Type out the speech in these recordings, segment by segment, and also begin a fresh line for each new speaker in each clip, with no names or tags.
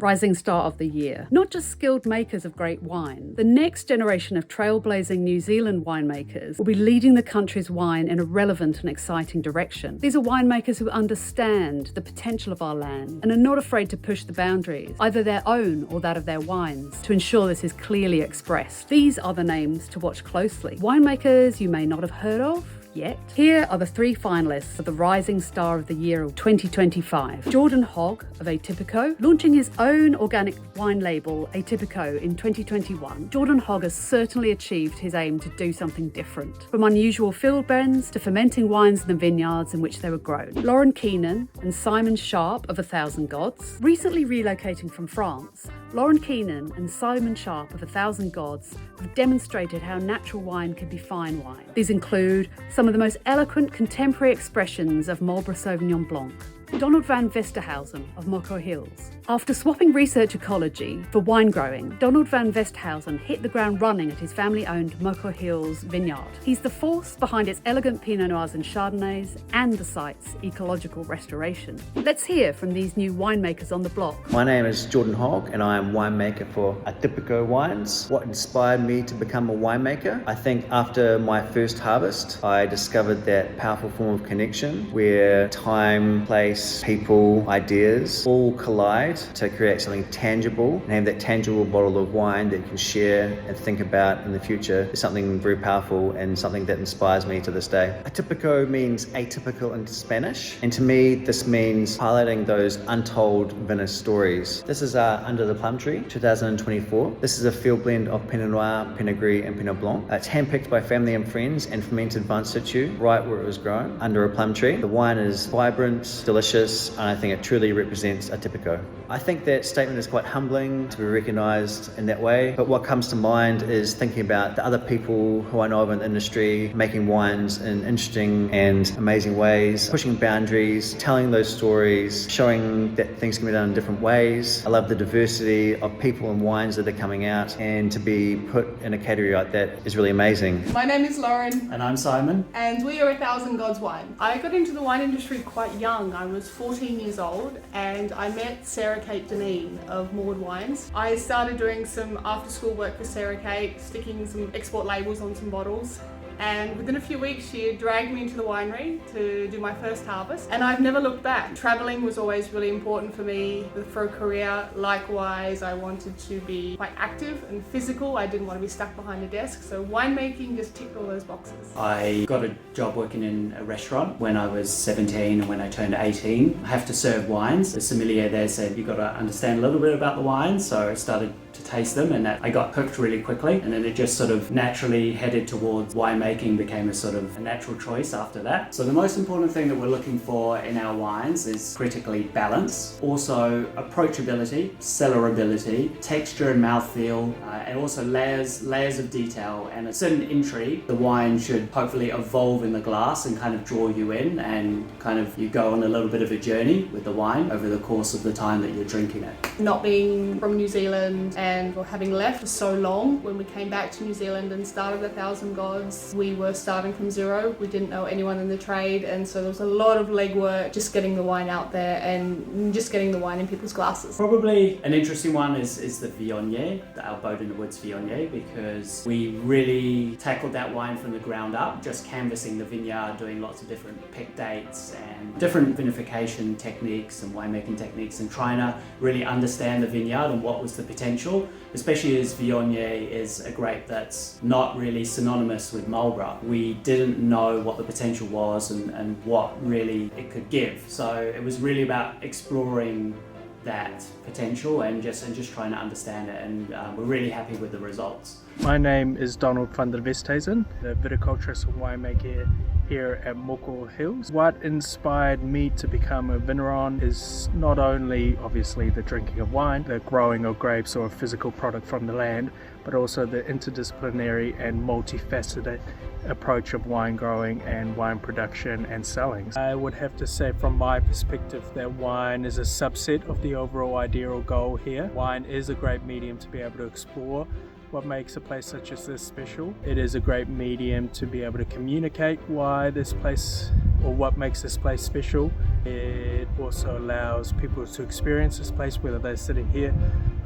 Rising Star of the Year. Not just skilled makers of great wine, the next generation of trailblazing New Zealand winemakers will be leading the country's wine in a relevant and exciting direction. These are winemakers who understand the potential of our land and are not afraid to push the boundaries, either their own or that of their wines, to ensure this is clearly expressed. These are the names to watch closely. Winemakers you may not have heard of yet. Here are the 3 finalists for the Rising Star of the Year of 2025. Jordan Hogg of Atípico, launching his own organic wine label, Atípico, in 2021. Jordan Hogg has certainly achieved his aim to do something different, from unusual field blends to fermenting wines in the vineyards in which they were grown. Keenan and Sharpe of 1,000 Gods. Recently relocating from France, Keenan and Sharpe of 1,000 Gods have demonstrated how natural wine can be fine wine. These include some of the most eloquent contemporary expressions of Marlborough Sauvignon Blanc. Donald van Westhuizen of Moko Hills. After swapping research ecology for wine growing, Donald van Westhuizen hit the ground running at his family-owned Moko Hills vineyard. He's the force behind its elegant Pinot Noirs and Chardonnays and the site's ecological restoration. Let's hear from these new winemakers on the block.
My name is Jordan Hogg and I am winemaker for Atípico Wines. What inspired me to become a winemaker? I think after my first harvest, I discovered that powerful form of connection where time, place, people, ideas all collide to create something tangible, and have that tangible bottle of wine that you can share and think about in the future is something very powerful and something that inspires me to this day. Atípico means atypical in Spanish, and to me this means highlighting those untold vintage stories. This is Under the Plum Tree 2024. This is a field blend of Pinot Noir, Pinot Gris and Pinot Blanc. It's handpicked by family and friends and fermented vin situ right where it was grown, under a plum tree. The wine is vibrant, delicious, and I think it truly represents Atípico. I think that statement is quite humbling to be recognised in that way, but what comes to mind is thinking about the other people who I know of in the industry making wines in interesting and amazing ways, pushing boundaries, telling those stories, showing that things can be done in different ways. I love the diversity of people and wines that are coming out, and to be put in a category like that is really amazing.
My name is Lauren.
And I'm Simon.
And we are 1,000 Gods Wine. I got into the wine industry quite young. I was 14 years old and I met Sarah Kate Deneen of Maud Wines. I started doing some after school work for Sarah Kate, sticking some export labels on some bottles. And within a few weeks, she dragged me into the winery to do my first harvest. And I've never looked back. Traveling was always really important for me for a career. Likewise, I wanted to be quite active and physical. I didn't want to be stuck behind a desk. So winemaking just ticked all those boxes.
I got a job working in a restaurant when I was 17 and when I turned 18. I have to serve wines. The sommelier there said, you've got to understand a little bit about the wine. So I started to taste them, and that I got hooked really quickly, and then it just sort of naturally headed towards winemaking, became a sort of a natural choice after that. So the most important thing that we're looking for in our wines is critically balance, also approachability, cellarability, texture and mouthfeel, and also layers of detail and a certain intrigue. The wine should hopefully evolve in the glass and kind of draw you in, and kind of you go on a little bit of a journey with the wine over the course of the time that you're drinking it.
Not being from New Zealand and having left for so long, when we came back to New Zealand and started 1,000 Gods, we were starting from zero. We didn't know anyone in the trade, and so there was a lot of legwork just getting the wine out there and just getting the wine in people's glasses.
Probably an interesting one is the Viognier, our Boat in the Woods Viognier, because we really tackled that wine from the ground up, just canvassing the vineyard, doing lots of different pick dates and different vinification techniques and winemaking techniques, and trying to really understand the vineyard and what was the potential, especially as Viognier is a grape that's not really synonymous with Marlborough. We didn't know what the potential was and what really it could give. So it was really about exploring that potential and just trying to understand it, and we're really happy with the results.
My name is Donald van der Westhuizen, the viticulturist and winemaker here at Moko Hills. What inspired me to become a vigneron is not only obviously the drinking of wine, the growing of grapes or a physical product from the land, but also the interdisciplinary and multifaceted approach of wine growing and wine production and selling. I would have to say from my perspective that wine is a subset of the overall ideal goal here. Wine is a great medium to be able to explore what makes a place such as this special. It is a great medium to be able to communicate why this place or what makes this place special, It also allows people to experience this place, whether they're sitting here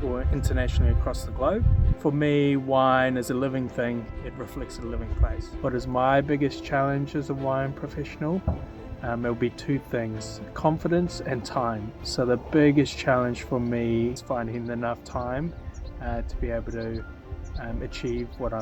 or internationally across the globe. For me, wine is a living thing. It reflects a living place. What is my biggest challenge as a wine professional? It'll be two things: confidence and time. So the biggest challenge for me is finding enough time to be able to achieve what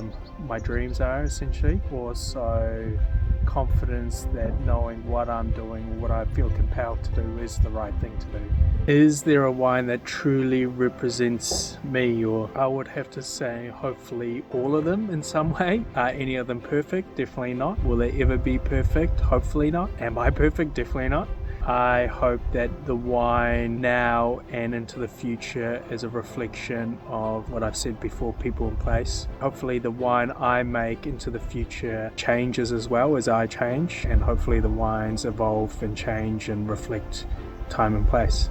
my dreams are, essentially. Also confidence that knowing what I'm doing, what I feel compelled to do, is the right thing to do. Is there a wine that truly represents me? Or I would have to say hopefully all of them in some way. Are any of them perfect? Definitely not. Will they ever be perfect? Hopefully not. Am I perfect? Definitely not. I hope that the wine now and into the future is a reflection of what I've said before, people in place. Hopefully the wine I make into the future changes as well as I change, and hopefully the wines evolve and change and reflect time and place.